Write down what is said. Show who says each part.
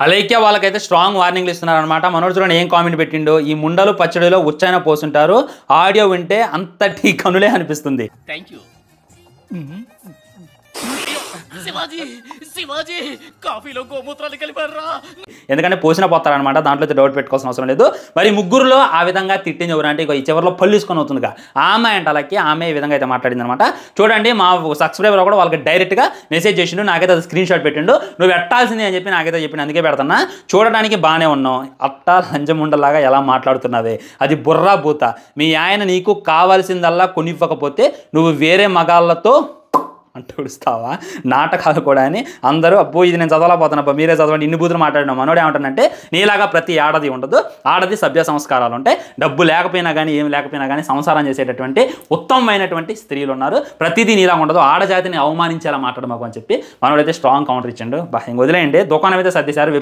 Speaker 1: అలైక్య వాళ్ళకైతే స్ట్రాంగ్ వార్నింగ్లు ఇస్తున్నారనమాట. మనోడు చూడండి ఏం కామెంట్ పెట్టిండో, ఈ ముండలు పచ్చడిలో ఉచ్చైనా పోసుంటారు, ఆడియో వింటే అంతటి కనులే అనిపిస్తుంది.
Speaker 2: Thank you. శివాజీ శివాజీ కాఫీలో గోమూత్రాలు కలిపారా?
Speaker 1: ఎందుకంటే పోసిన పోతారనమాట, దాంట్లో అయితే డౌట్ పెట్టుకోవాల్సిన అవసరం లేదు. మరి ముగ్గురులో ఆ విధంగా తిట్టింది ఎవరంటే ఈ చివరిలో పళ్ళు తీసుకొని అవుతుందిగా ఆమె అంట. అలాగే ఆమె ఈ విధంగా అయితే మాట్లాడింది అనమాట. చూడండి మా సబ్స్క్రైబర్ కూడా వాళ్ళకి డైరెక్ట్గా మెసేజ్ చేసిండు, నాకైతే అది స్క్రీన్ షాట్ పెట్టిండు. నువ్వు ఎట్టాల్సింది అని చెప్పి నాకైతే చెప్పిండు, అందుకే పెడుతున్నా. చూడడానికి బాగానే ఉన్నావు, అట్టా లంజముండలాగా ఎలా మాట్లాడుతున్నావే, అది బుర్రా బూత. మీ ఆయన నీకు కావాల్సిందల్లా కొనివ్వకపోతే నువ్వు వేరే మగాళ్ళతో అంటుడుస్తావా? నాటకాలు కూడా అని అందరూ అబ్బో ఇది నేను చదవలేకపోతున్నా, మీరే చదవండి, ఇన్ని బూతులు మాట్లాడినా. మనోడు ఏమంటానంటే నీలాగా ప్రతి ఆడది ఉండదు, ఆడది సభ్య సంస్కారాలు ఉంటాయి, డబ్బు లేకపోయినా కానీ ఏం లేకపోయినా కానీ సంసారం చేసేటటువంటి ఉత్తమమైనటువంటి స్త్రీలు ఉన్నారు, ప్రతిదీ నీలా ఉండదు, ఆడజాతిని అవమానించేలా మాట్లాడమాకు అని చెప్పి మనోడైతే స్ట్రాంగ్ కౌంటర్ ఇచ్చిండు. ఇంక వదిలేయండి, దుకాణం అయితే సర్దిశారు.